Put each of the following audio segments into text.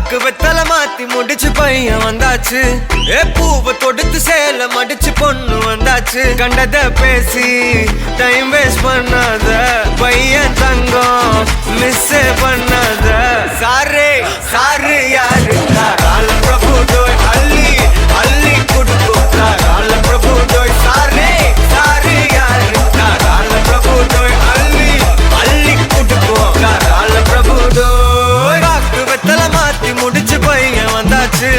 பாக்கு வெத்தல மாத்தி முடிச்சு பையன் வந்தாச்சு. பூவை தொடுத்து சேல மடிச்சு பொண்ணு வந்தாச்சு. கண்டத பேசி டைம் வேஸ்ட் பண்ணாத பையன் தங்கம் மிஸ் பண்ணாத. சாரு சாரு யாரு கால பிரபு டோய் அள்ளி அள்ளி குடுக்கும் கால பிரபு டோய். சாரு சாரு யாரு கால பிரபு டோய் அள்ளி அள்ளி குடுக்கும் கால பிரபு டோய். பாக்கு வெத்தல மாத்தி முடிச்சு பையன் வந்தாச்சு.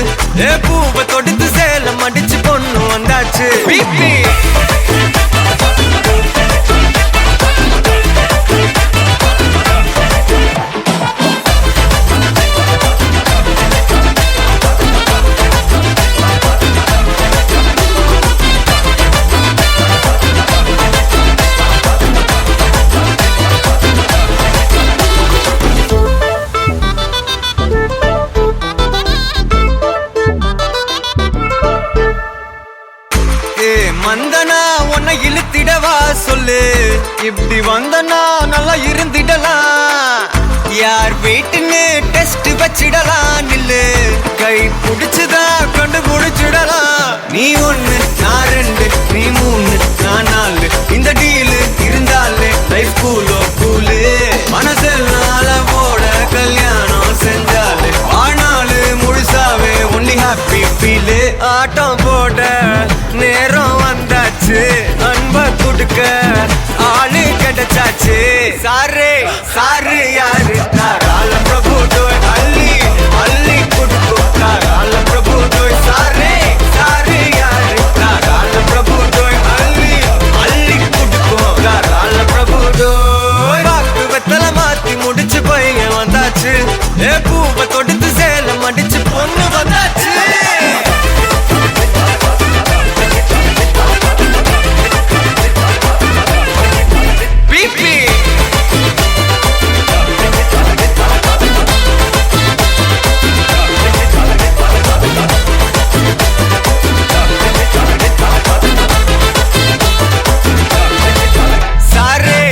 பூவை தொடுத்து சேல மடிச்சு பொண்ணு வந்தாச்சு. பிபி வந்தனா உன்னை இழுத்திடவா சொல்லு. இப்படி வந்தனா நல்லா இருந்திடலாம். யார் வீட்டுன்னு டெஸ்ட் வச்சிடலாம். நில்லு கை புடிச்சுதா கண்டு புடிச்சிடலாம். நீ ஒண்ணு நான் ரெண்டு நீ மூணு நான் நாலு இந்த டீலு இருந்தாலே லைஃப் கூலோ கூலு. மனசெல்லாம் போட கல்யாணம் செஞ்சாலே ஆனாலு முழுசாவே ஒன்லி ஹாப்பி ஃபீலு. ஆட்டம் போட நேரம் வந்தாச்சு. அன்ப குடுக்க ஆளு கிடைச்சாச்சு. சாரு சாரு யாரு கால பிரபு டோய் அள்ளி அள்ளி குடுக்கும் கால பிரபு டோய். சாரு சாரு யாரு கால பிரபு டோய் அள்ளி அள்ளி குடுக்கும் கால பிரபு டோய். பாக்கு வெத்தல மாத்தி முடிச்சு பையன் வந்தாச்சு. பூவை தொடுத்து சேல மடிச்சு பொண்ணு வந்தாச்சு. Sorry.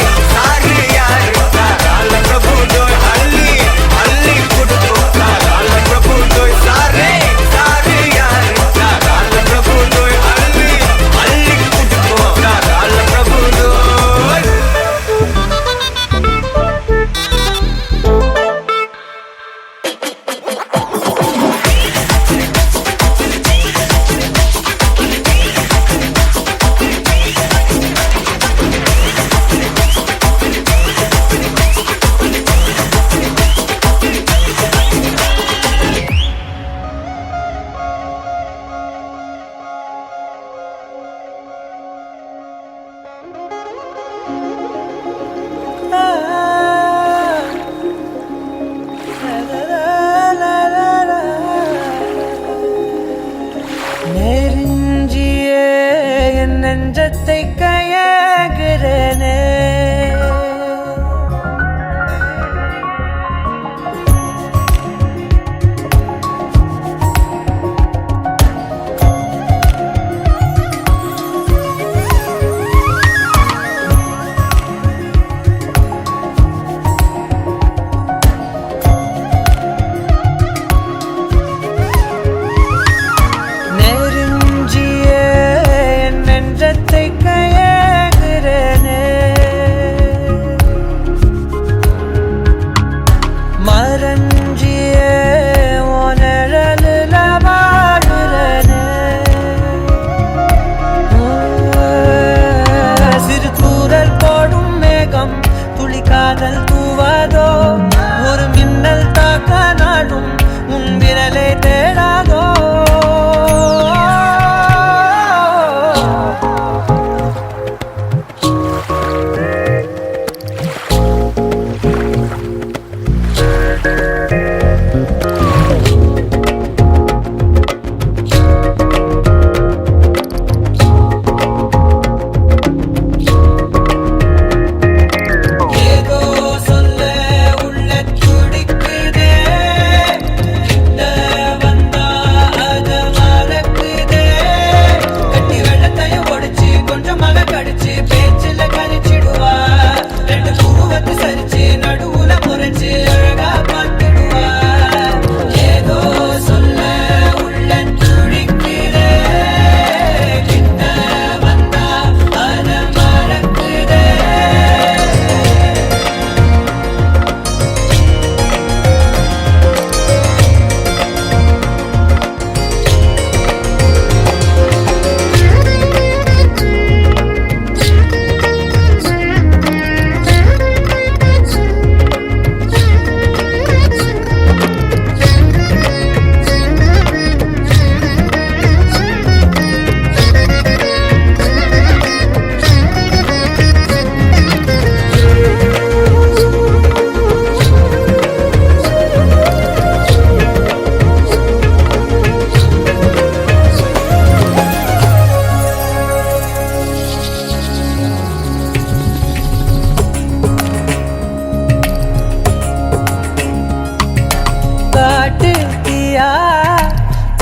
காட்டுத்தியா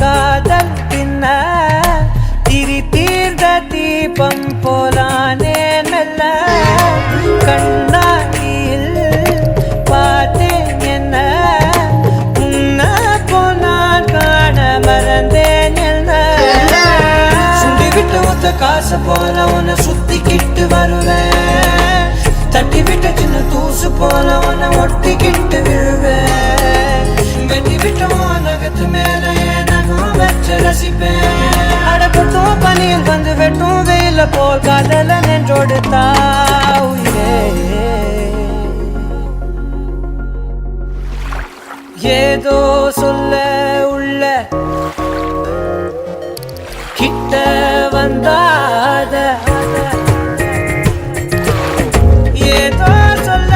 காதல் பின்ன திரி தீர்ந்த தீபம் போலானே மெல்ல கண்ணாடியில் பார்த்தேன் என்ன உன்ன போனான் காண மறந்தேன் என்ன சுண்டி விட்டு ஒத்த காசு போல உன்னை சுத்திக்கிட்டு வருவேன் தட்டி விட்ட சின்ன தூசு போல உன்னை ஒட்டிக்கிட்டு விழுவேன் வெட்டி விட்ட நகத்து மேல நகம் வச்சு ரசிப்பேன் அடப்பட்டும் பனியில் வந்து வெட்டும் வெயில போல் காதல நின்றோடு தாவுயே ஏதோ சொல்ல உள்ள கிட்ட வந்தாத ஏதோ சொல்ல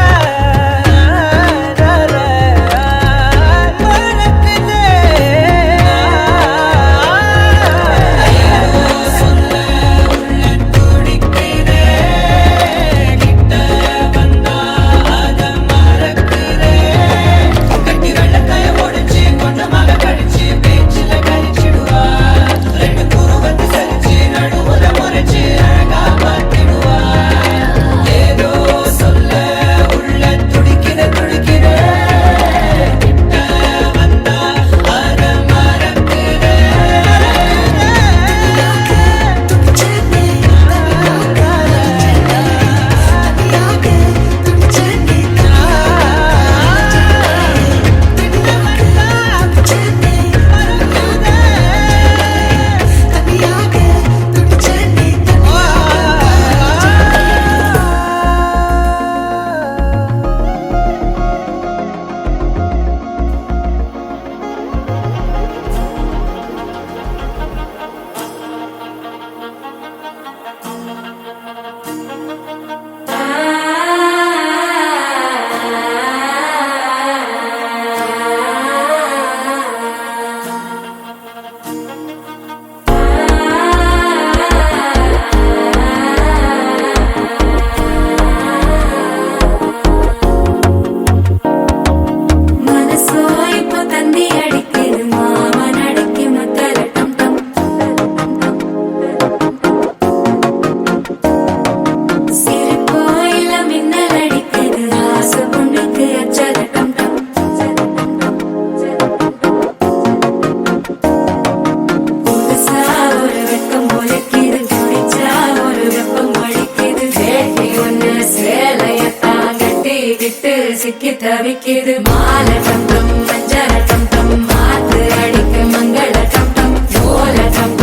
சிக்கி தவிக்கிது மால டம் மஞ்சள டம் மாத்து அடிக்க மங்கள டம் ஓல டம்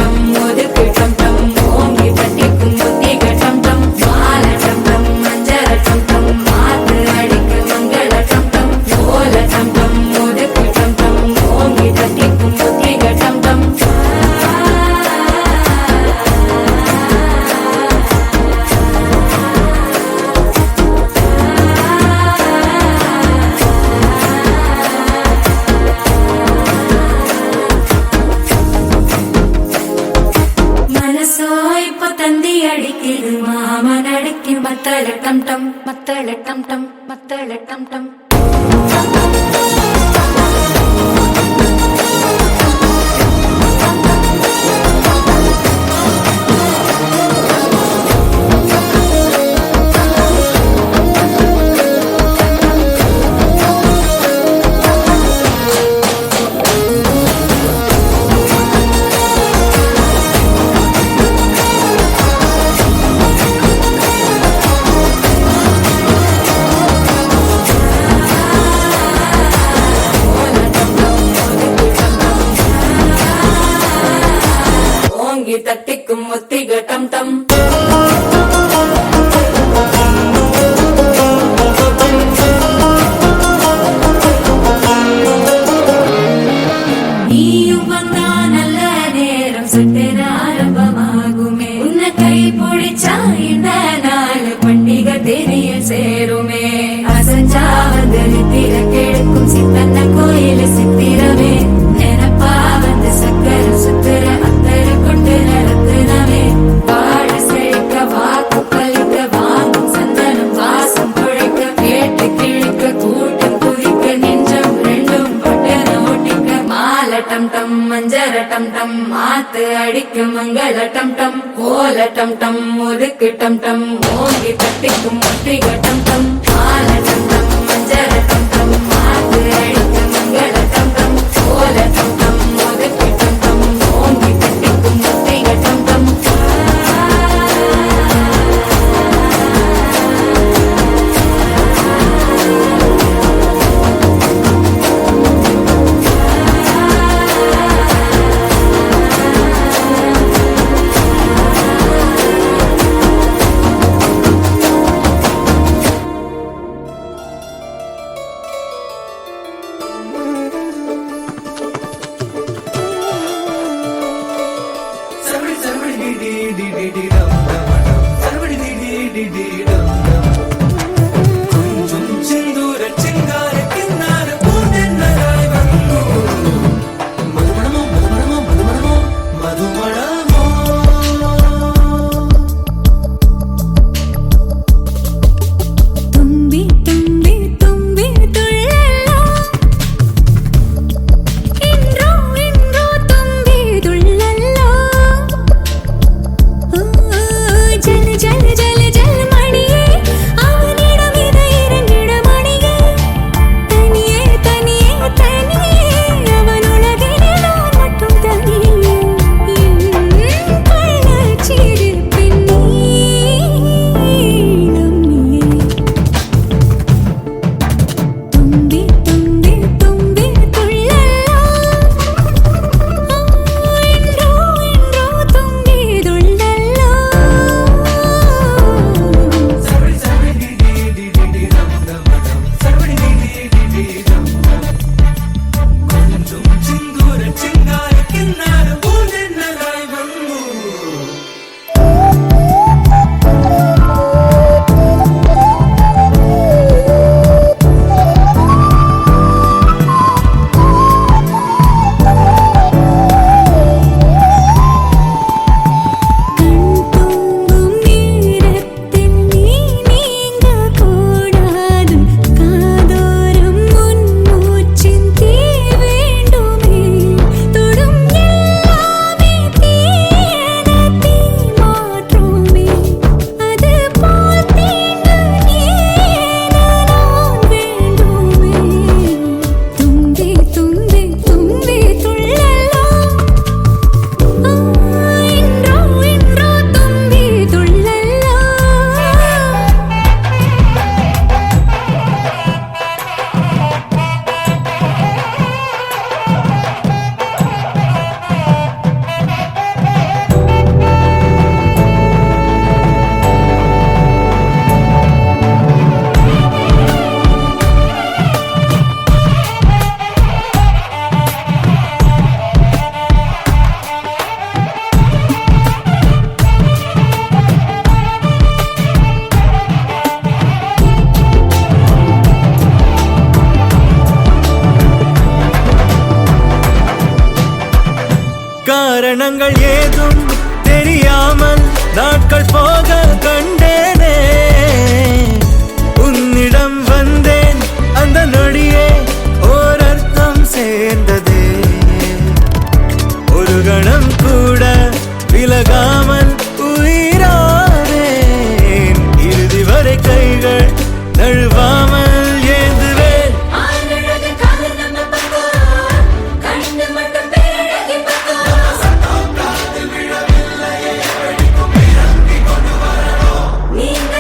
ஒதுக்கு டம் ஓங்கி தட்டிக்கும் புத்திக டம் மால டம் மஞ்சள டம் மாத்து அடிக்க மங்கள டம் ஓல டம் ஒதுக்கு டம் ஓங்கி தட்டிக்கும் புத்திக டம் அடிக்குது மாமன் அடிக்கு மத்தள டம் டம் மத்தள டம் டம் மத்தள டம் டம் டம் டம் மஞ்சர டம் டம் மாத்து அடிக்கும் மங்கள டம் டம் ஓல டம் டம் ஒதுக்கு டம் டம் ஓங்கி தட்டிக்கும் முத்திக டம் டம் மால டம் டம் மஞ்சர டம் டம் மாத்து அடிக்கும் மங்கள டம் டம் ஓல டம் டம் ஒதுக்கு டம் டம் ஓங்கி தட்டிக்கும் முத்திக டம் டம் காரணங்கள் ஏதும் தெரியாமல் நாட்கள் போக கண்டேனே உன்னிடம் வந்தேன் அந்த நொடியே ஓர் அர்த்தம் சேர்ந்ததே ஒரு கணம் கூட விலகாமல் உயிரானேன் இறுதி வரை கைகள் நழுவாமல் ஏந்துவேன் நீங்க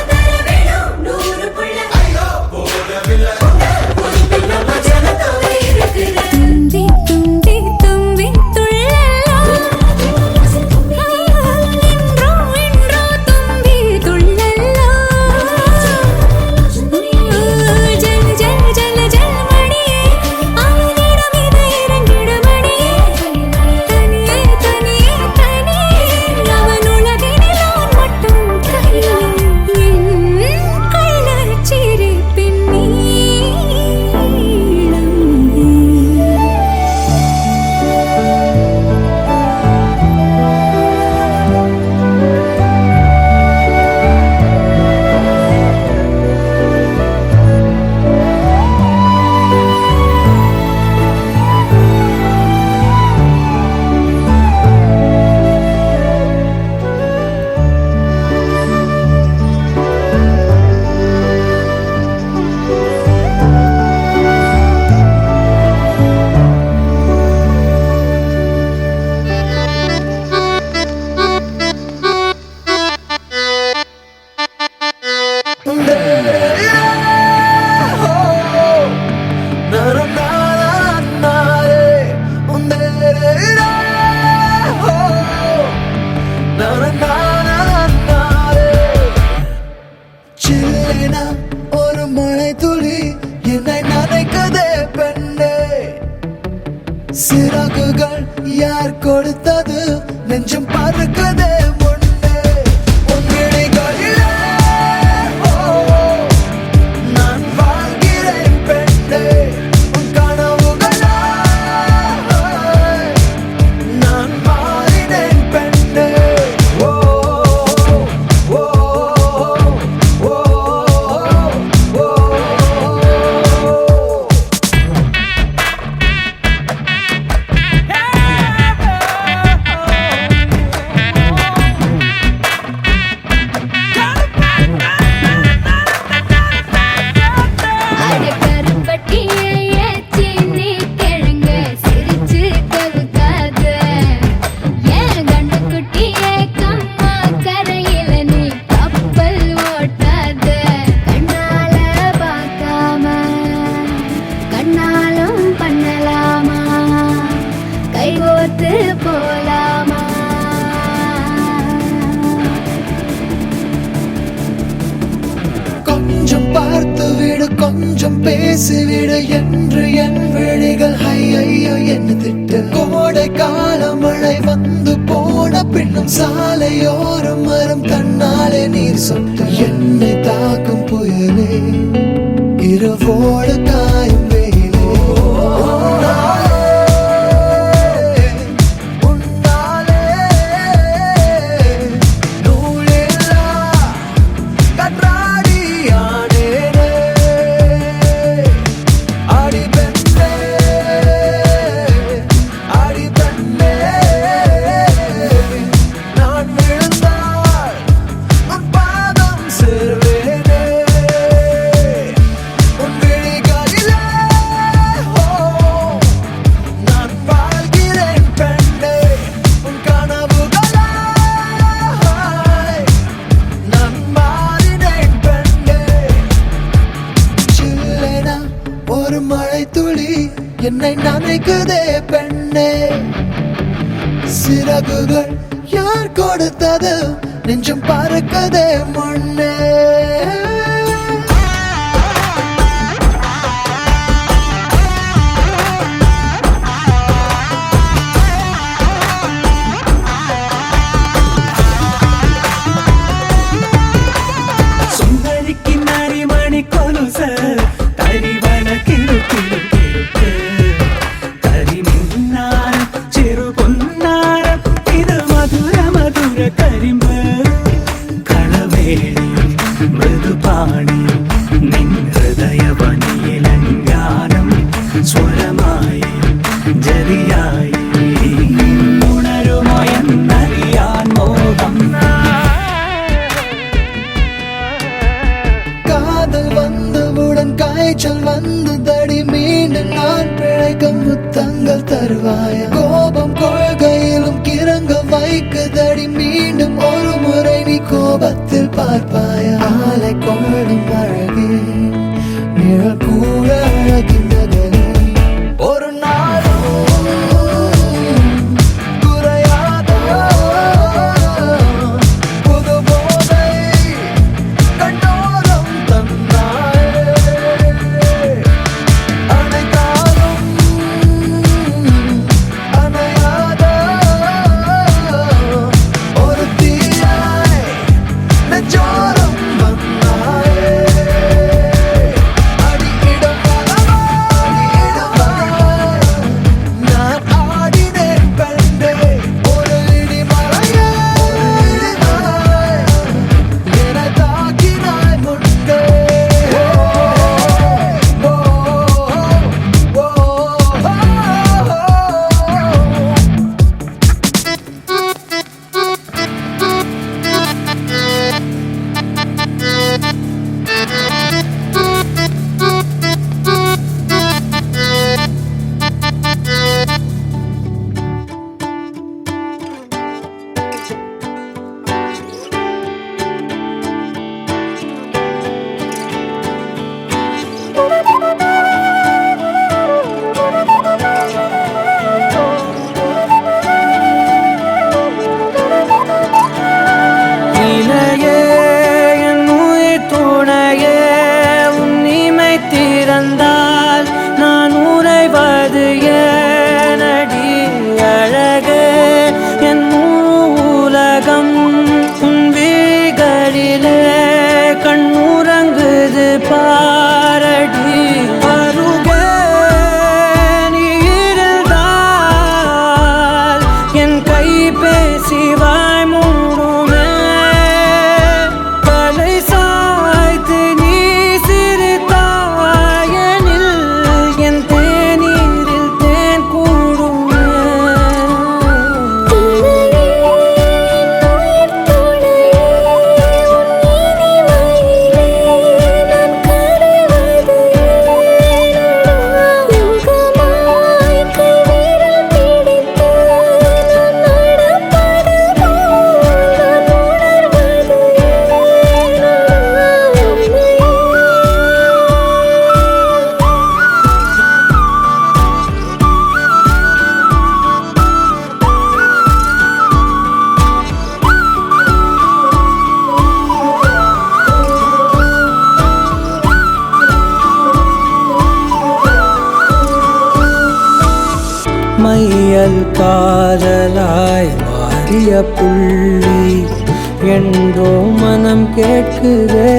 சிறகுகள் யார் கொடுத்தது நெஞ்சம் பறக்குதே முன்னே உன் விழிகளிலே நான் வாழ்கிறேன் பெண்ணே உன் கனவுகளா நான் மாறினேன் பெண்ணே ஓ ஓ ஓ ஓ அட கருப்பட்டியை ஏச்சி நீ கிழங்க சிரிச்சு கவுக்காத ஏன் கண்டுக்குட்டியே கம்மா கரையில நீ கப்பல் ஓட்டாத கண்ணால பார்க்காம கண்ணாலும் பண்ணலாமா கைகோத்து போலாமா கொஞ்சம் பார்த்து விடு கொஞ்சம் பேசிவிடு என்று என் விழிகள் ஐயோ என்ன திட்டு கோடை கால மழை வந்து போன பின்னும் சாலையோரம் மரம் தன்னாலே நீர் சொட்டு என்னை தாக்கும் புயலே இரவோடு காயும் வெயிலே உன்னாலே நூலில்லா கற்றாடியானேனே அடி பெண்ணே அடி பெண்ணே நான் விழுந்தால் உன் பாதம் சேர்வேனே உன் விழிகளிலே நான் வாழ்கிறேன் பெண்ணே உன் கனவுகளாய் நான் மாறினேன் பெண்ணே சில்லென ஒரு மழை துளி என்னை நனைக்குதே பெண்ணே சிறகுகள் யார் கொடுத்தது நெஞ்சம் பறக்கதே முன்னே சுந்தரிக்கு நரிமணி கொலுச தரிவன கிடு கிடு கிடுக்கு கரிமின்னாரம் சிறு பொன்னாரம் இது மதுர மதுர கரிம்பு களவேணியும் மிருதுபாணியும் நின் ഹൃദയവനിയിലങ്കാരം സ്വരമായി ജതിയായി ഉണരുമോ എന്നറിയാൻ മോഹം காதல் வந்தவுடன் காய்ச்சல் வந்ததடி மீண்டும் நான் பிழைக்க முத்தங்கள் தருவாய கோபம் கொள்கையிலும் கிறங்க வைக்குதடி மீண்டும் ஒரு முறை நீ கோபத்தில் பார்ப்பாய ஆலை கொள்ளும் அழகே நிழல் கூட அழகின்றதே ஒரு நாளும் குறையாத புது போதை கண்டோரம் தந்தாயே அனைத்தாலும் அணையாத ஒரு தீயாய் நெஞ்சோரம் வந்தாயே அடியிடம் வரவா நான் ஆடினேன் பெண்ணே ஒரு இடிமலையே என தாக்கினாய் முன்னே ஓ ஓ இலையே என் உயிர் துணையே உன்னிமை திறந்தால் நான் உறைவது ஏனடி மையல் காதலாய் மாறிய புள்ளி என்றோ மனம் கேட்குதே.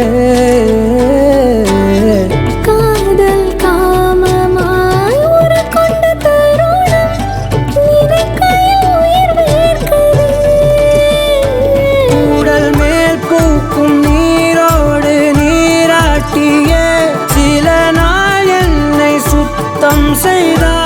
காதல் காமமாய் உருக்கொண்ட தருணம் நினைக்கையில் உயிர் வேர்க்குதே. உடல் மேல் பூக்கும் நீரோடு நீராட்டிய சில நாள் என்னை சுத்தம் செய்தார்.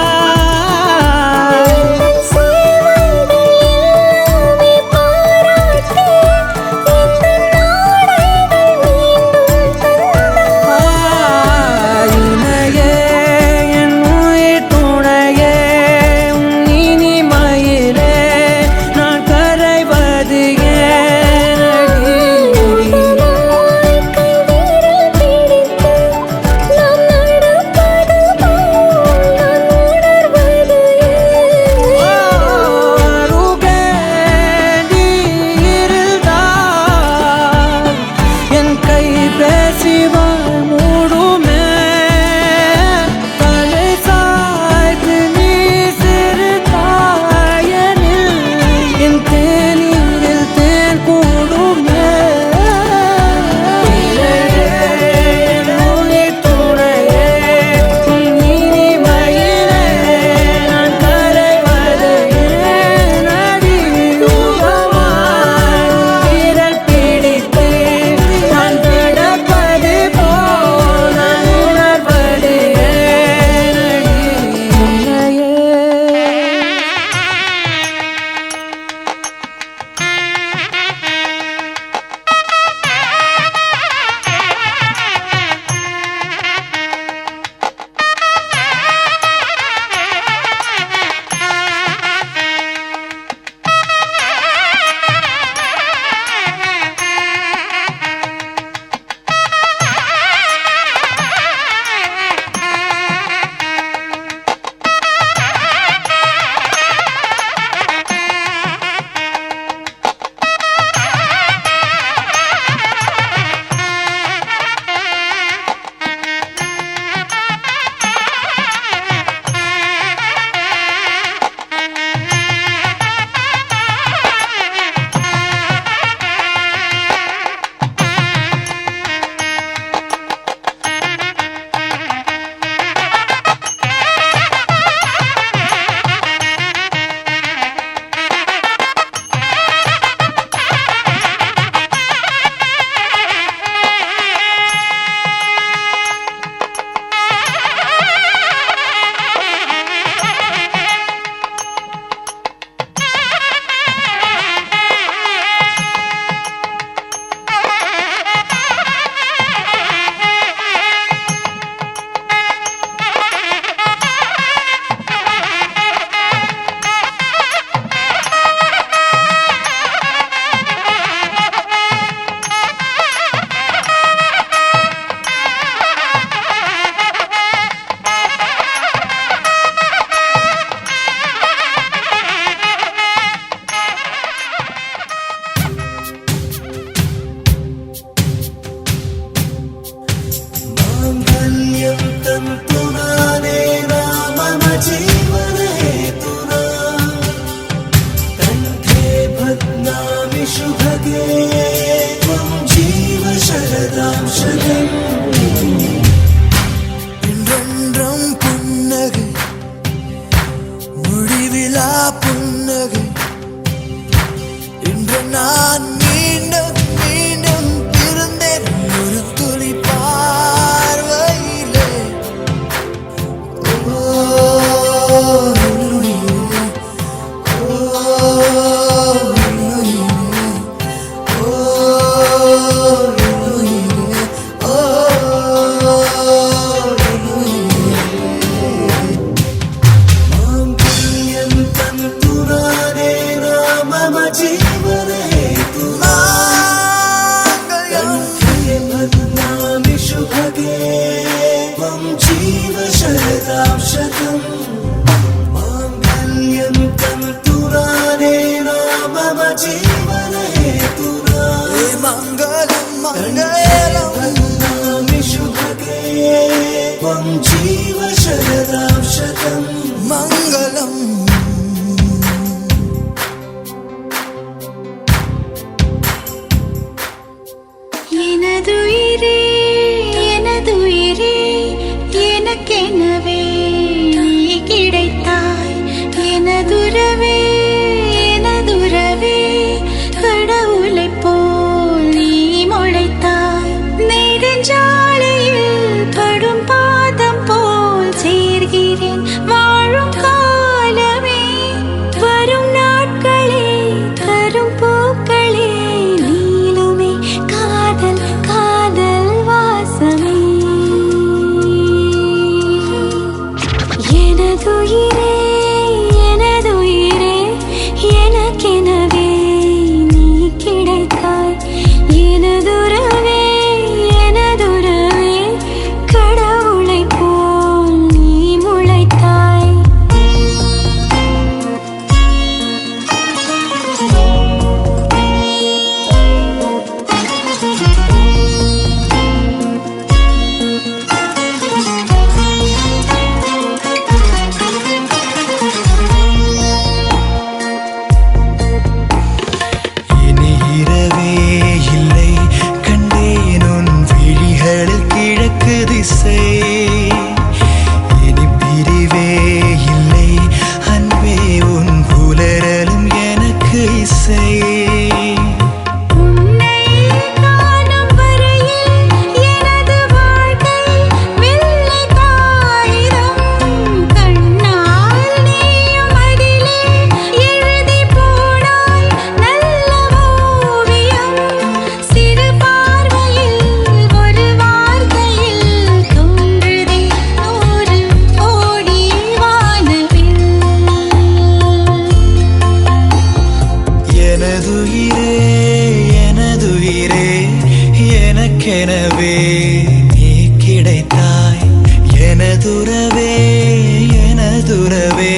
உறவே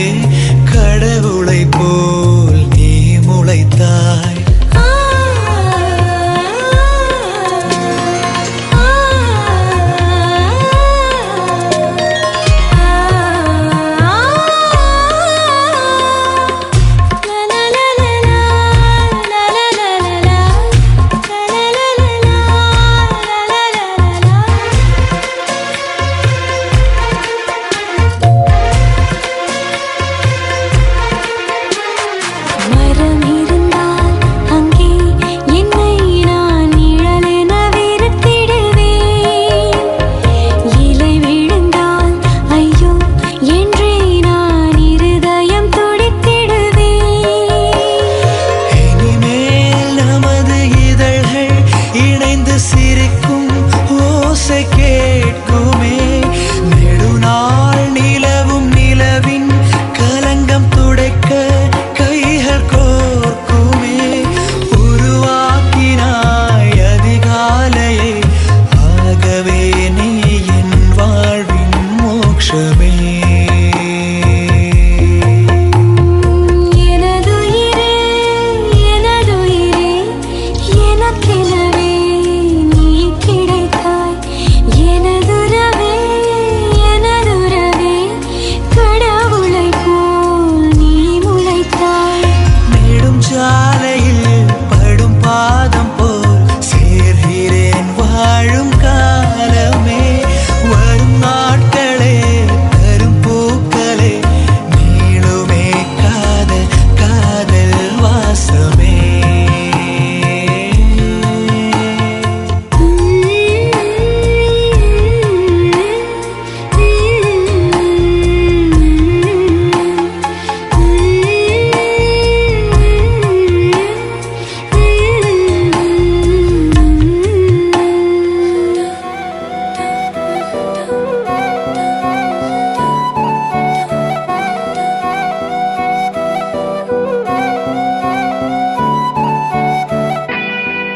கடவுளை போல் நீ முளைத்தாய். மரம் இருந்தால் அங்கே என்னை நான் நிழலென வெறுத்திடுவேன். இலை விழுந்தால் ஐயோ என்றே நான் இருதயம் துடித்திடுவேன். இனிமேல் நமது இதழ்கள் இணைந்து சிரிக்கும் ஓசை கேட்குமே. நெடுநாள் நிலவும் நிலவின் கலங்கம் துடைக்க கைகள் கோர்க்குமே. உருவாக்கினாய் அதிகாலையை, ஆகவே நீ என் வாழ்வின் மோட்சமே. எனதுயிரே எனதுயிரே எனக்கெனவே நீ கிடைத்தாய். எனதுறவே எனதுறவே கடவுளை போல் நீ முளைத்தாய். நெடும் சாலையில் படும் பாதம் போல் சேர்கிறேன் வாழும் காலமே. வரும் நாட்களே தரும் பூக்களே, நீளுமே காதல் காதல் வாசமே.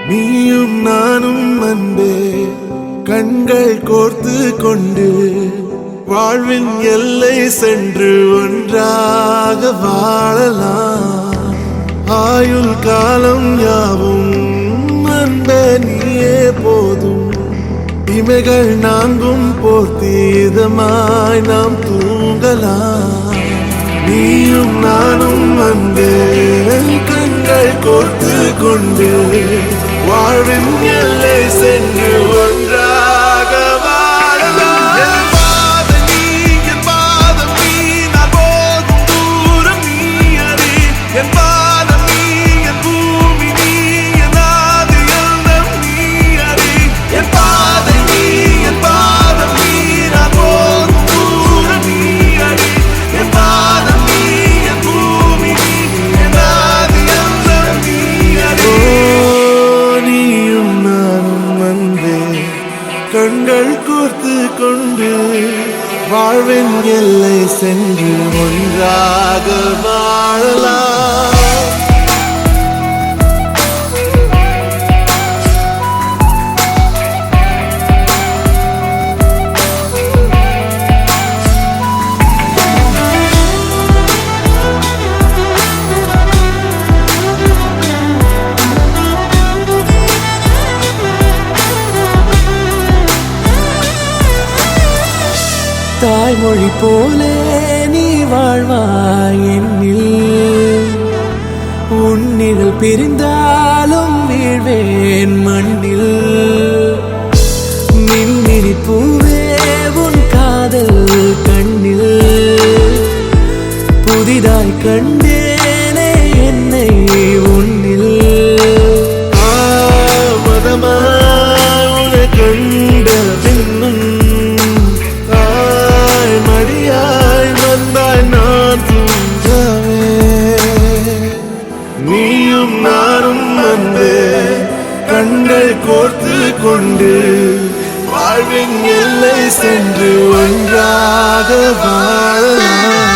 நீயும் நானும் அன்பே கண்கள் கோர்த்து கொண்டு வாழ்வின் எல்லை சென்று ஒன்றாக வாழலாம். ஆயுள் காலம் யாவும் அன்பே நீயே போதும். இமைகள் நான்கும் போர்த்தி இதமாய் நாம் தூங்கலாம். நீயும் நானும் அன்பே கண்கள் கோர்த்து கொண்டு வாழ்வின் எல்லை சென்று ஒன்றாக வாழலாம். என் பாதம் நீ, என் பாதம் நீ, நான் போகும் தூரம் நீ அறி. என் பாதம் நீ, என் பூமி நீ, என் ஆதி எண்ணம் நீ அறி. என் பாதம் நீ, என் பாதம் நீ, நான் போகும் தூரம் நீ அறி. என் பாதம் நீ, என் பூமி நீ, என் ஆதி எண்ணம் நீ அறி. நீயும் நானும் அன்பே கண்கள் கோர்த்து கொண்டு வாழ்வின் எல்லை சென்று ஒன்றாக வாழலாம். தாய்மொழி போலே நீ வாழ்வாய் என்னில். உன்னிகள் பிரிந்தாலும் வீழ்வேன் மண்ணில். மின்மினி பூவே உன் காதல் கண்ணில் புதிதாய் கண்டேனே என்னை உன்னில். மதமாய் உன்னை கண்ட பின்னும் தாய் மடியாய் வந்தாய் நான் தூங்கவே. நீயும் நானும் அன்பே கண்கள் கோர்த்து கொண்டு வாழ்வின் எல்லை சென்று ஒன்றாக வாழலாம்.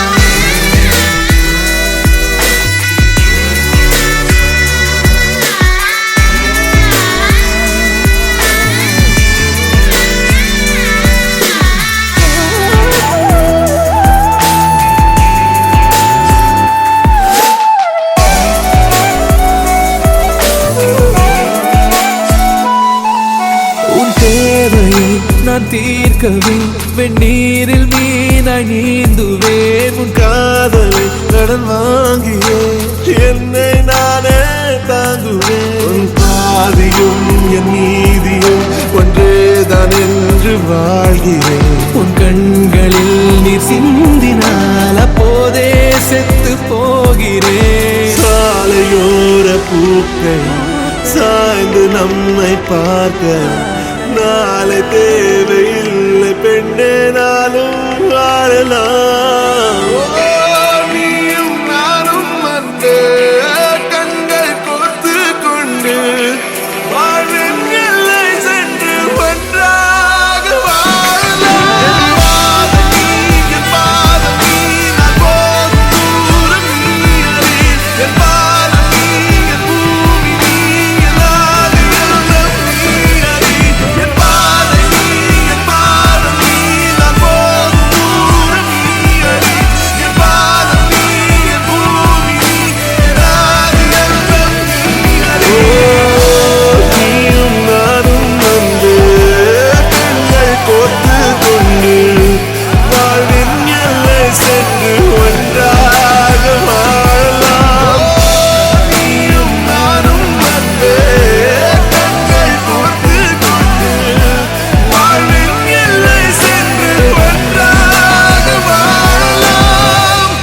தீர்க்கவே வெந்நீரில் மீனாய் நீந்துவேன் உன் காதலை கடன் வாங்கியே என்னை நானே தாங்குவேன் உன் பாதியும் என் நீதியும் ஒன்றேதான் என்று வாழ்கிறேன் உன் கண்களில் நீர் சிந்தினால் அப்போதே செத்து போகிறேன் சாலையோர பூக்கள் சாய்ந்து நம்மை பார்க்க நாளை தேவையில்லை பெண்ணே நாளும் வாழலாம் நீயும் நானும் வந்து கண்கள் கோர்த்து கொண்டு வாழ்வின் எல்லை சென்று ஒன்றாக வாழலாம் என் பாதம் நீ நான் போகும் தூரம் நீ அறி என் பாதம் நீ என் பூமி நீ என் ஆதி எல்லாம் நீ அறி என் பாதை நீ என் பாதம் நீ நான் போகும் தூரம் நீ அறி என் பாதம் நீ என் பூமி நீ என் ஆதி எல்லாம் நீ அறி நீயும் நானும் வந்து கண்கள் கோர்த்து கொண்டு வாழ்வின் எல்லை சென்று ஒன்றாக வாழலாம் நீயும் நானும் வந்து கண்கள் கோர்த்து கொண்டு வாழ்வின் எல்லை சென்று ஒன்றாக வாழலாம்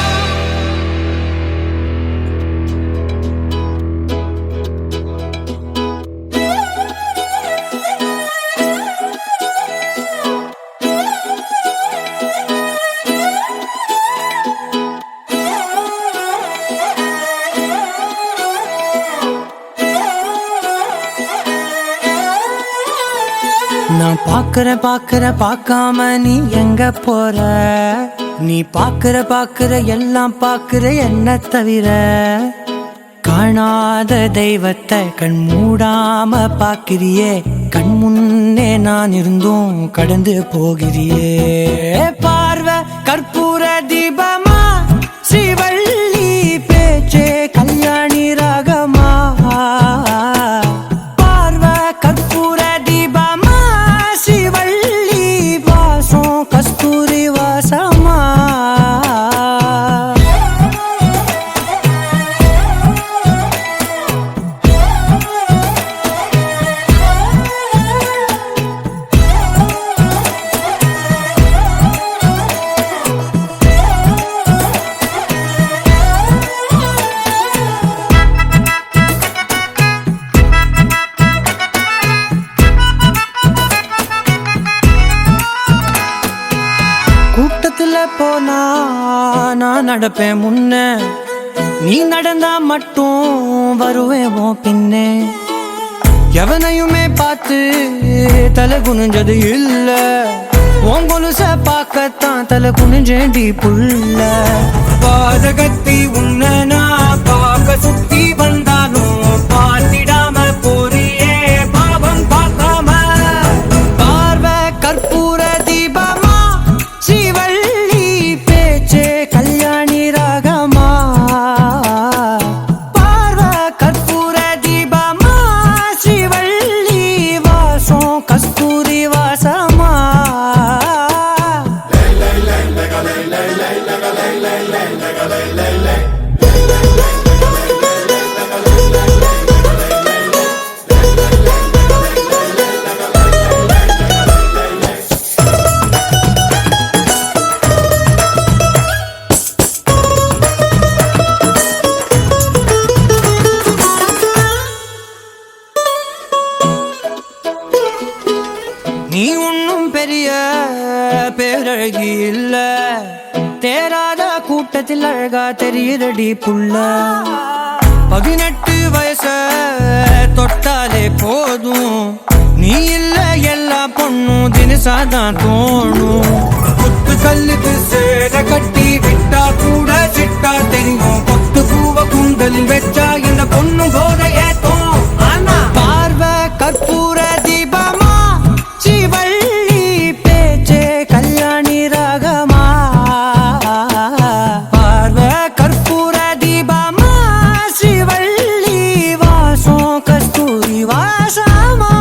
நான் பார்க்காம நீ எங்க போற நீ பார்க்கிற எல்லாம் பார்க்கிற என்ன தவிர காணாத தெய்வத்தை கண் மூடாம பார்க்கிறியே கண் முன்னே நான் இருந்தும் கடந்து போகிறியே பார்வை கற்பூர தீபமா ஸ்ரீவள்ளி பேச்சே கல்யாணி ராகமா பார்வை கற்பூர தீபமா ஸ்ரீவள்ளி வாசம் கஸ்தூரி வாசமா கூட்டத்துல போனா நான் நடப்பேன் முன்ன நீ நடந்தா மட்டும் வருவேன் உன் பின்னே எவனையுமே பார்த்து தலை குனிஞ்சது இல்ல உன் கொலுச பார்க்கத்தான் தலை குனிஞ்சேண்டி புள்ள பாதகத்தி உன்ன நான் பார்க்க சுத்தி வந்தாலும் பார்த்திடாம போறியே பாவம் பார்க்காம பார்வை கற்பூர தீபமா ஸ்ரீவள்ளி பேச்சே கல்யாணி ராகமா பார்வை கற்பூர தீபமா ஸ்ரீவள்ளி வாசம் கஸ்தூரி வாசமா நீ ஒன்னும் பெரிய பேரழகி இல்ல தேராத கூட்டத்தில் அழகா தெரியுதடி புள்ள 18 வயச தொட்டாலே போதும் நீ இல்ல எல்லா பொண்ணும் தினசாதான் தோணும் குத்து கல்லுக்கு சேர கட்டி விட்டா கூட சிட்டா தெரியும் கொத்து பூவ குண்டலில் வச்சா இந்த பொண்ணும் போத ஏத்தோம் ஆனா பார்வை கற்பூர தீபமா ஸ்ரீவள்ளி பேச்சே கல்யாணி ராகமா பார்வை கற்பூர தீபமா ஸ்ரீவள்ளி வாசம் கஸ்தூரி வாசமா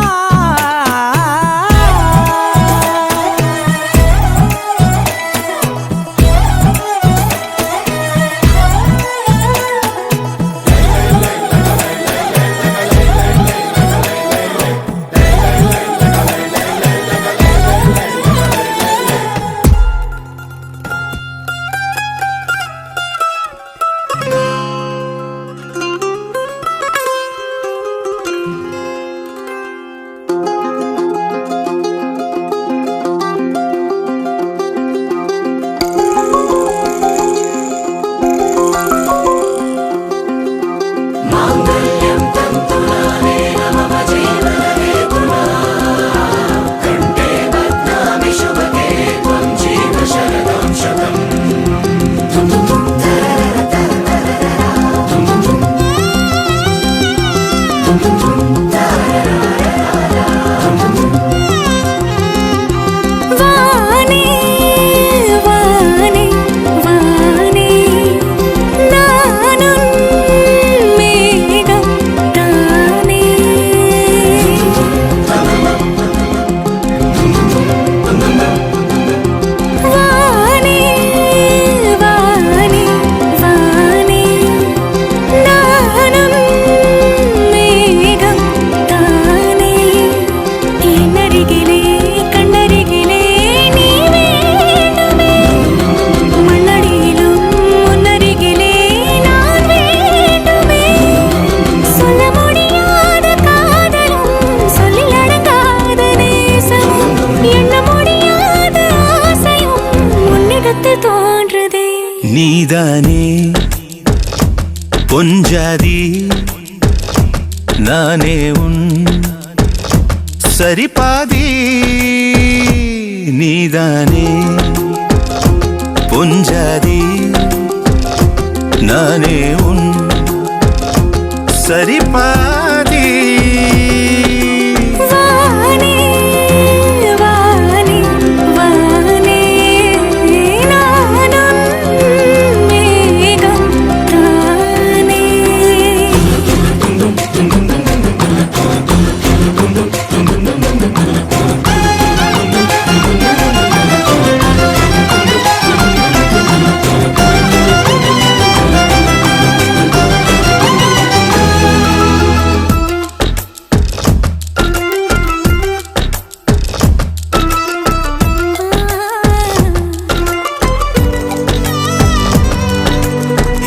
நீதானே பொஞ்சாதி நானே உன் சரிபாதி நீதானே பொஞ்சாதி நானே உன் சரிபாதி வானே வானே வானே நானும் மேகம் தானே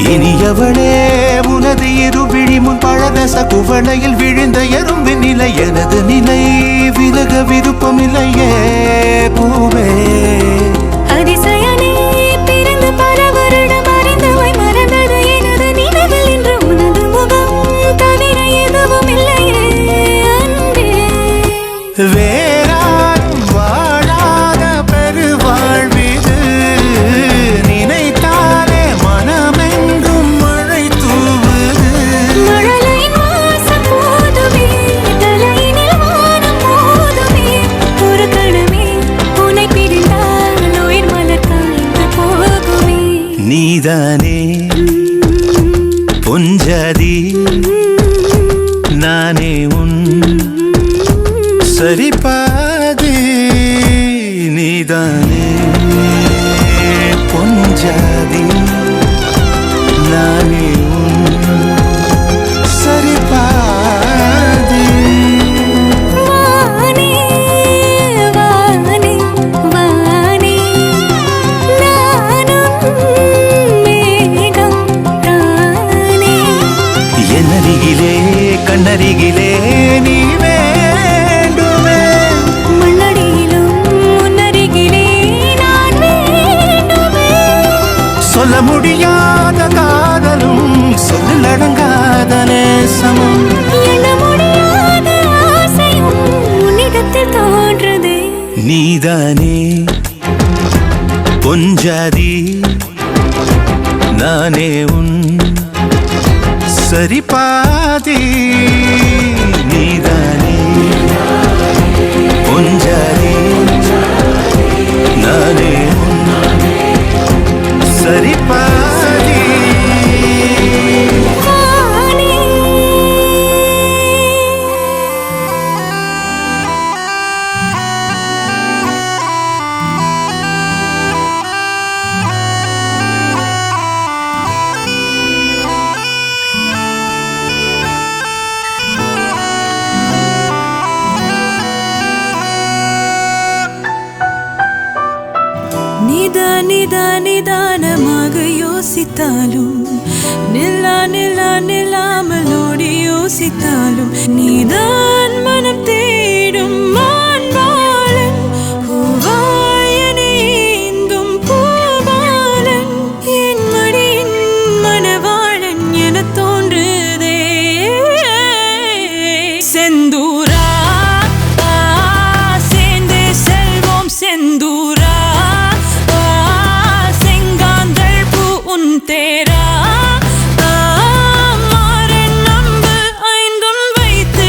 இனியவளே உனது இருவிழி முன் பழரச குவளையில் விழுந்த எறும்பின் நிலை எனது நிலை விலக விருப்பமில்லையே பூவே அதிசயனே பிறந்து பல வருடம் அறிந்தவை மறந்தது எனது நினைவில் இன்று உனது முகம் தவிர எதுவும் இல்லையே அன்பே வேறாரும் வாழாத பெருவாழ்விது நினைத்தாலே மனமெங்கும் மழை தூவுது மழலையின் வாசம் போதுமே தலையினில் வானம் போதுமே ஒரு கணமே உன்னை பிரிந்தால் உயிர் மலர் காய்ந்து போகுமே நீதானே பொஞ்சாதி நானே உன் சரிபாதி நீதானே பொஞ்சாதி நானே உன் சரிபாதி வானே வானே வானே நானும் மேகம் தானே என்னருகிலே கண்ணருகிலே நீ வேண்டுமே மண்ணடியிலும் முன்னருகிலே நான் வேண்டுமே சொல்ல முடியாத காதலும் சொல்லடங்காத நேசமும் எண்ண முடியாத ஆசையும் உன்னிடத்தில் தோன்றுதே நீதானே பொஞ்சாதி நானே உன் சரிபாதி நீதானே பொஞ்சாதி நானே உன் சரிபாதி வானே நிதானமாக யோசித்தாலும் நில்லாமல் ஓடி யோசித்தாலும் நீதான் மனம் தேடும் மான்பாலன் பூவாயனே இந்தும் பூபாலன் என் மடியின் மணவாளன் என தோன்றுதே செந்தூரா சேர்ந்தே செல்வோம் செந்தூரா தேரா மாறன் நம்பு ஐந்தும் வைத்து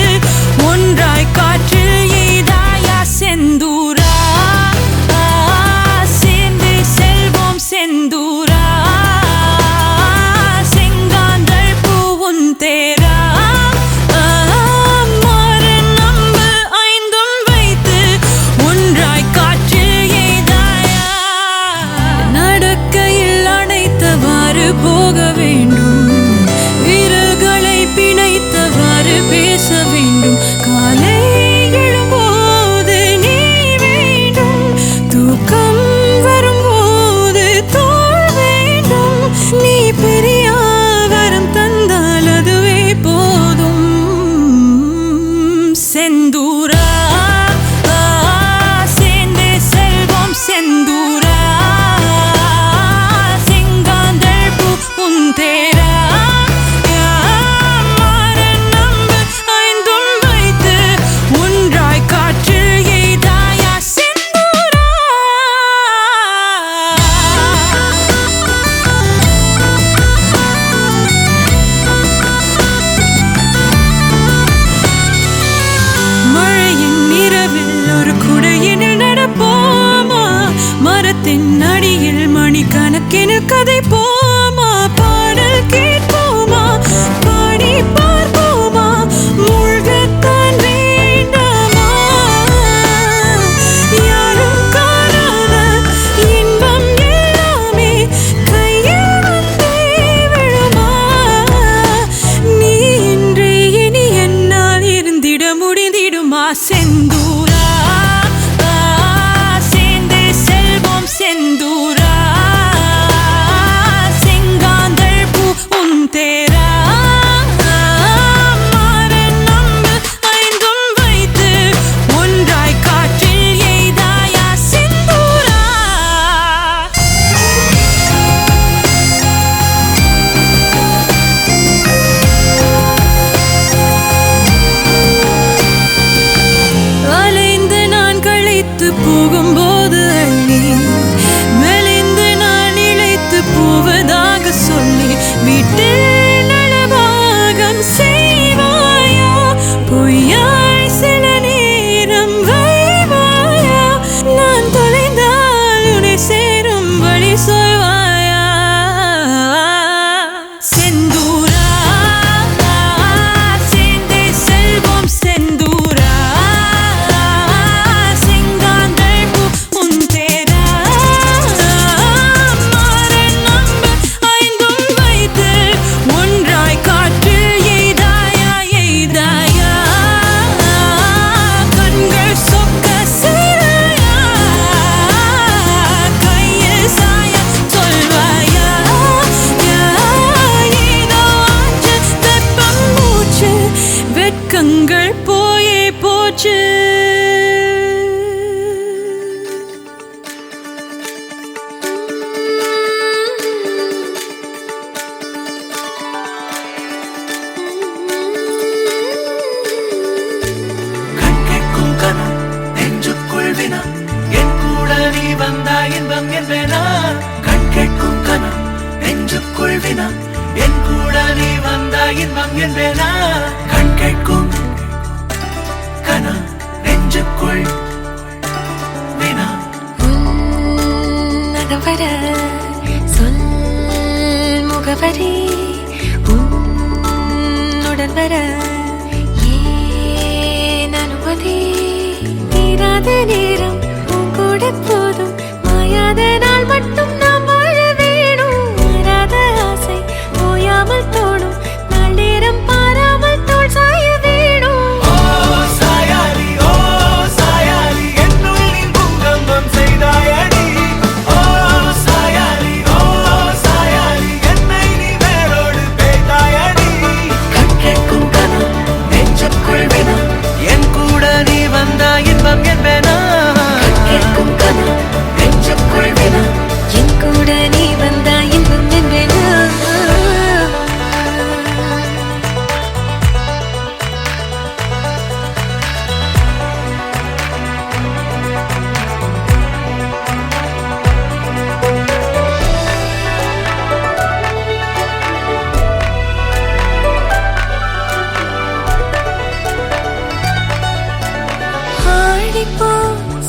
ஒன்றாய் காற்றில் எய்தாயா செந்தூரா சேர்ந்து செல்வோம் செந்தூரா செங்காந்தள் பூவும் தேரா மாறன் நம்பு ஐந்தும் வைத்து ஒன்றாய் காற்றில் எய்தாயா நடக்கையில் அணைத்தவாறு போ போமா பாடல் கேட்போமா பாடி பார்ப்போமா மூழ்கத்தான் வேண்டாமா யாரும் காணாத இன்பம் எல்லாமே கையில் வந்தே விழுமா நீ இன்றி இனி என்னால் இருந்திட முடிந்திடுமா செந்தூரா சேர்ந்தே செல்வோம் செந்தூரா செங்காந்தள் பூ உன் தேரா மாறன் நம்பு ஐந்தும் வைத்து ஒன்றாய் காற்றில் எய்தாயா செந்தூரா அலைந்து நான் களைத்து போகும்போது அள்ளி மெலிந்து நான் இழைத்து போவதாக சொல்லி வீட்டில் நலபாகம் செய்வாயா பொய்யாய் சில நேரம் வைவாயா நான் தொலைந்தால் உன்னை சேரும் வழி சொல்வாயா செந்தூரா சேர்ந்தே செல்வோம் செந்தூரா செங்காந்தள் பூ உன் தேரா மாறன் நம்பு ஐந்தும் வைத்து ஒன்றாய் காற்றில் எய்தாயா எய்தாயா கண்கள் சொக்க செய்தாயா கையில் சாய சொல்வாயா ஏதோ ஆச்சு வெப்பம் மூச்சு வெட்கங்கள் போயே போச்சு கண் கேட்கும் கனா நெஞ்சுக்குள் வினா என் கூட நீ வந்தா இன்பம் என்பேனா கண் கேட்கும் கனா நெஞ்சுக்குள் வினா என் கூட நீ வந்தா இன்பம் என்பேனா கண் கேட்கும் கனா நெஞ்சுக்குள் வினா உன்னகவர சொல் முகவரி உன்னுடன் வர ஏன் அனுமதி தீராத நேரம் உன் கூட போதும் மாயாத நாள் மட்டும் நாம் வாழ வேணும் மாறாத ஆசை ஓயாமல் தோணும் நாள் நேரம் பாராமல் தோள் சாய வேணும் ஓ சாயாலி என்னுள் நீ பூங்கம்பம் செய்தாயடி ஓ சாயாலி என்னை நீ வேரோடு பேய்த்தாயடி கண் கேட்கும் கனா நெஞ்சுக்குள் வினா என் கூட நீ வந்தா இன்பம் என்பேனா கண் கேட்கும் கனா நெஞ்சுக்குள் வினா என் கூட நீ வந்தா இன்பம் என்பேனா ஆடிப்போ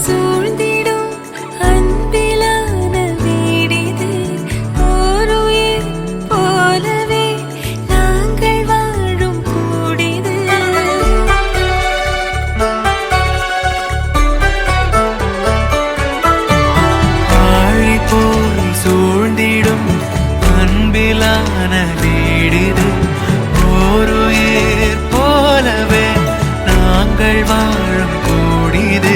சூழ்ந்திடும் அன்பிலான வீடிது ஓர் உயிர் போலவே நாங்கள் வாழும் கூடிது ஆழி போல் சூழ்ந்திடும் அன்பிலான வீடிது ஓருயிர் போலவே நாங்கள் வாழும் கூடிது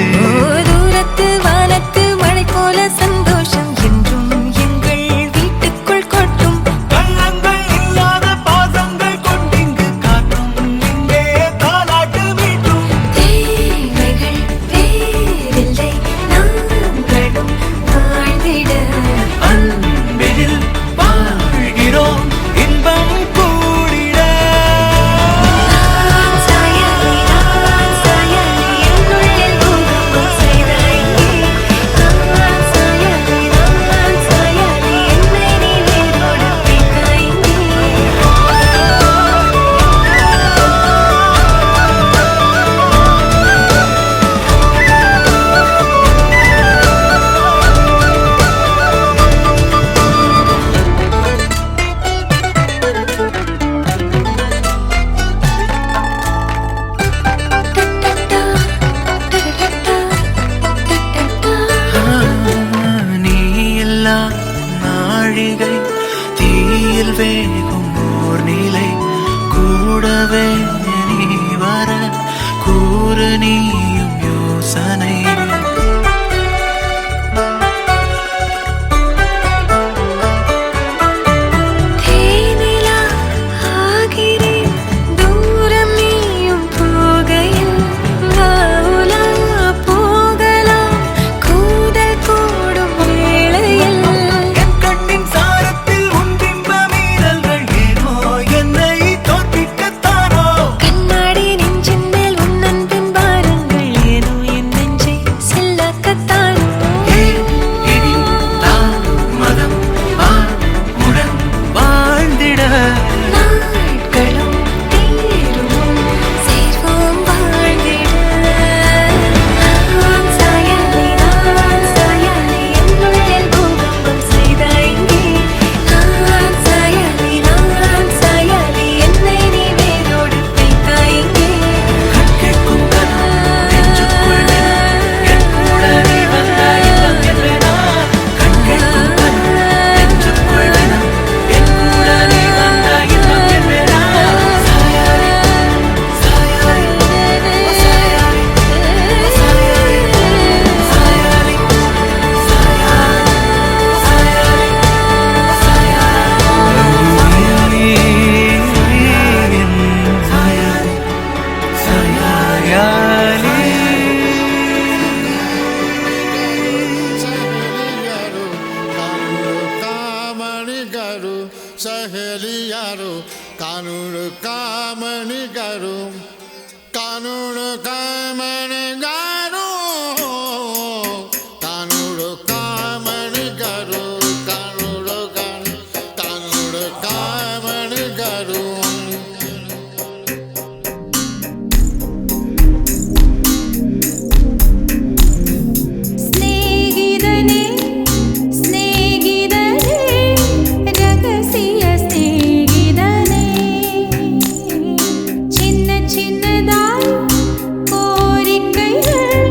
தூரத்து வானத்து மழை போல சந்தோஷம் என்றும் எங்கள் வீட்டுக்குள் கொட்டும் கள்ளங்கள் இல்லாத பாசங்கள் கொண்டிங்கு காட்டும் இங்கே தாலாட்டு மீட்டும் தேவைகள் வேறில்லை நாங்களும் வாழ்ந்திட அன்பில் வாழ்கிறோம் இன்பம் கூடிட சாயலி வேகும் ஓர் நிலை கூடவே நீ வர கூறு நீயும் யோசனை தேனிலா ஆகிறேன் தூரம் நீயும் போகையில் வாவுலா போகலாம் கூதல் கூடும் வேளையில் என் கண்ணின் சாரத்தில் உன் பிம்ப மீறல்கள் ஏனோ என்னை தோற்பிக்கத்தானோ கண்ணாடி நெஞ்சின் மேல் உன் அன்பின் பாரங்கள் ஏனோ என் நெஞ்சை செல்லாக்கத்தானோ இனி தாமதம் உடன் வாழ்ந்திட நாட்களும் தீரும் சேர்வோம் வாழ்ந்திட நான் சாயலை என்னுள்ளில் பூகம்பம் செய்தாய் இங்கே நான் சாயலை என்னை நீ வேரோடு வைத்தாய் இங்கே கேட்கும் கனம் நெஞ்சுக்குள் என் கூட நீ வந்தாய் என்றேனா கண் கேட்கும் கனம் நெஞ்சுக்குள் என் கூட நீ வந்தாய் என்றேனா சாயாரே சாயாரே સહેલિયારો કાનૂન કામણી કરું કાનૂન કામણી ગારો કાનૂન કામણી કરું કાનૂન કામણી કરું ஸ்நேகிதனே ஸ்நேகிதனே ரகசிய ஸ்நேகிதனே சின்ன சின்னதாய் கோரிக்கைகள்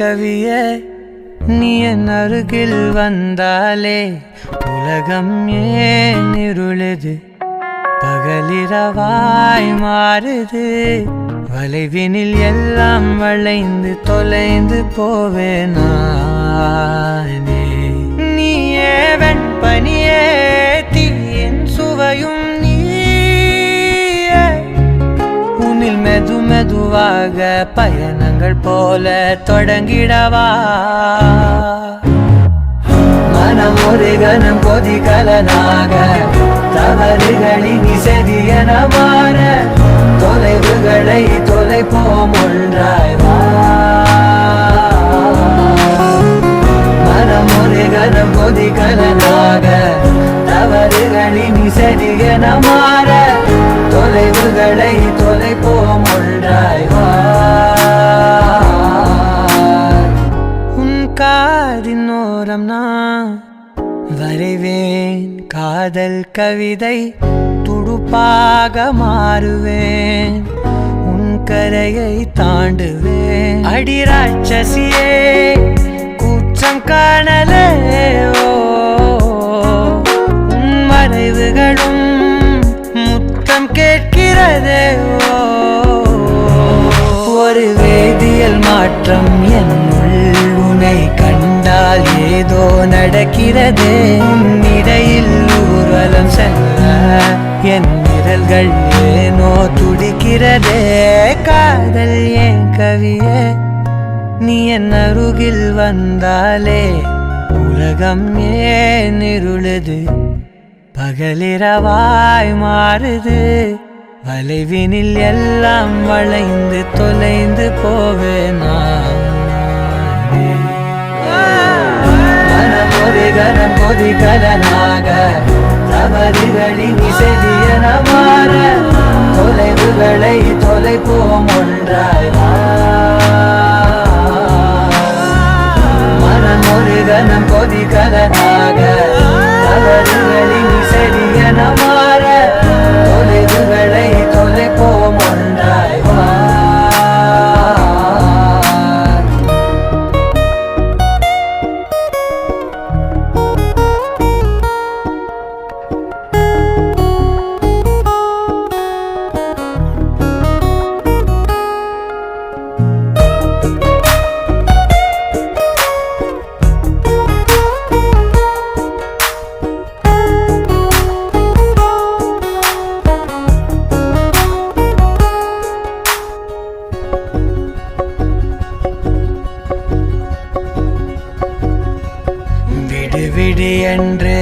கவியே நீ என் அருகில் வந்தாலே உலகம் ஏன் இருளுது பகலிரவாய் மாறுது வளைவினில் எல்லாம் வளைந்து தொலைந்து போவேனானே நீயே வெண்பனியே தீயின் சுவையும் நீயே உன்னில் மெது மெதுவாக பயணங்கள் போல தொடங்கிடவா மனம் ஒரு கணம் கொதிகலனாக தவறுகளின் இசதியன மாற தொலைவுகளை தொலைப்போம் ஒன்றாய் வா மனம் ஒரு கணம் கொதிகலனாக தவறுகளின் இசதியன மாற தொலைவுகளை தொலைப்போம் ஒன்றாய் வா உன் காதின் ஓரம் நான் வரைவேன் காதல் கவிதை துடுப்பாக மாறுவேன் உன் கரையை தாண்டுவேன் அடி ராட்சசியே கூச்சம் காணலே உன் மறைவுகளும் முத்தம் கேட்கிறதே ஒரு வேதியியல் மாற்றம் என்னுள் உன்னை கண்டால் ஏதோ நடக்கிறதே இடையில் ஊர்வலம் செல்ல என் நிழல்கள் ஏனோ துடிக்கிறதே காதல் ஏன் கவியே நீ என் அருகில் வந்தாலே உலகம் ஏன் இருளுது பகலிரவாய் மாறுது வளைவினில் எல்லாம் வளைந்து தொலைந்து போவேனா மனம் ஒரு கணம் கொதிகலனாக தவறுகளின் இசையன மாற தொலைவுகளை தொலைப்போம் ஒன்றாய் வா மனம் ஒரு கணம் கொதிகலனாக தவறுகளின் இசையன மாற தொலைவுகளை தொலைப்போம் ஒன்றாய் வா விடு என்று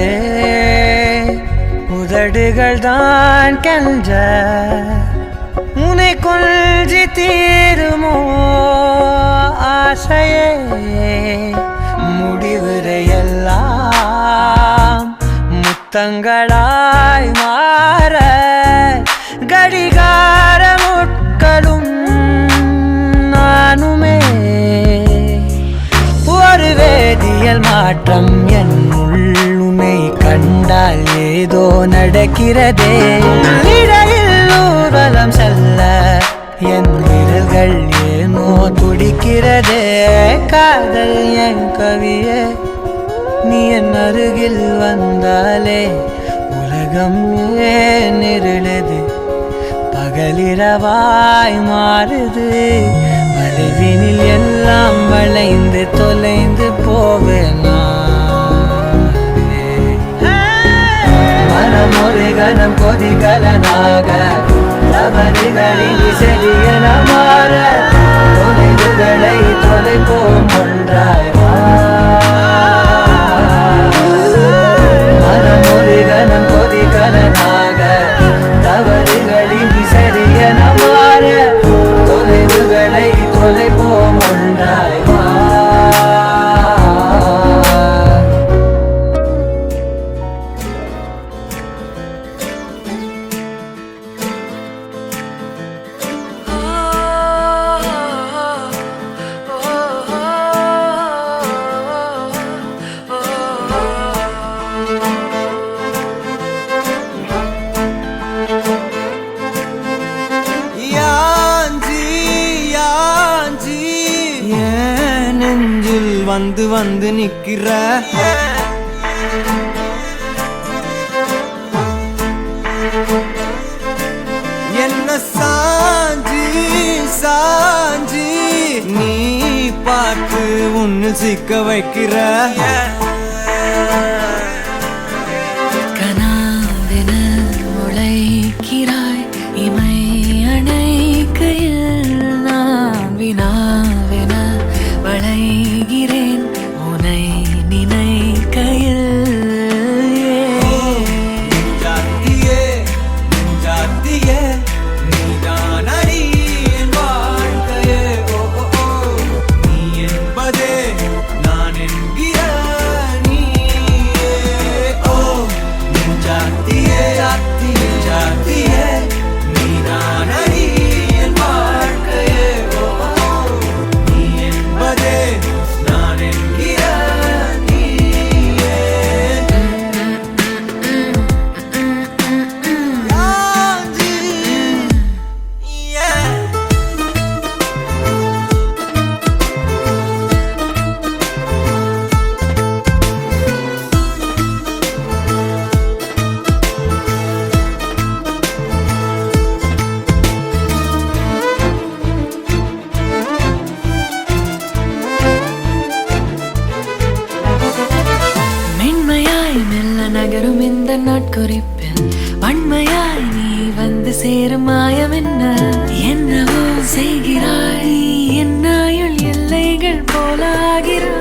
உதடுகள் தான் கெஞ்ச உன்னை கொஞ்சி தீருமோ ஆசையே முடிவுரையெல்லாம் முத்தங்களாய் மாற கடிகார முட்களும் நானுமே ஒரு வேதியியல் மாற்றம் என் உள்ளுமை கண்டால் ஏதோ நடக்கிறதே இடையில் ஊர்வலம் செல்ல என் விரல்கள் ஏனோ துடிக்கிறதே காதல் என் கவியே நீ என் அருகில் வந்தாலே உலகம் ஏன் இருளுது பகலிரவாய் மாறுது வளைவினில் எல்லாம் வளைந்து தொலைந்து போவேனா மனம் ஒரு கணம் கொதிகலனாக தவறுகளின் இசையன மாற தொலைவுகளை தொலைப்போம் ஒன்றாய் வா மனம் ஒரு கணம் கொதிகலனாக தவறுகளின் இசையன மாற தொலைவுகளை தொலைப்போம் ஒன்றாய் வா oh, oh, oh. வந்து வந்து நிக்கிற என்ன சாஞ்சி சாஞ்சி நீ பார்த்து உன்னு சிக்க வைக்கிற கனாவென முளைக்கிறாய் இமை அணைக்கையில் நான் வினாவென வளைகிறேன் உனை நினைக்கையில் ஜாத்தியே ஜாத்தியே நீதான் அடி என் வாழ்க்கையே ஓ ஓ, ஓ. நீ என்பதே நான் என்கிற நீயே ஓ ஜாத்தியே ஜாத்தியே ஜாத்தியே நீதான் அடி என் வாழ்க்கையே ஓ ஓ, ஓ. நீ என்பதே நான் என்கிற நீயே மென்மையாய் மெல்ல நகரும் இந்த நாட்குறிப்பில் வன்மையாய் நீ வந்து சேரும் மாயம் என்னவோ செய்கிறாய் என்னாயுள் எல்லைகள் போலாகிறாய்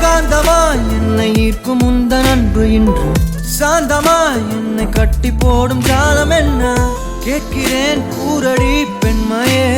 காந்தமா என்னை ஈர்க்கும் உந்தன் அன்பு இன்று சாந்தமா என்னை கட்டி போடும் ஜாலம் என்ன கேட்கிறேன் கூரடி பெண்மையே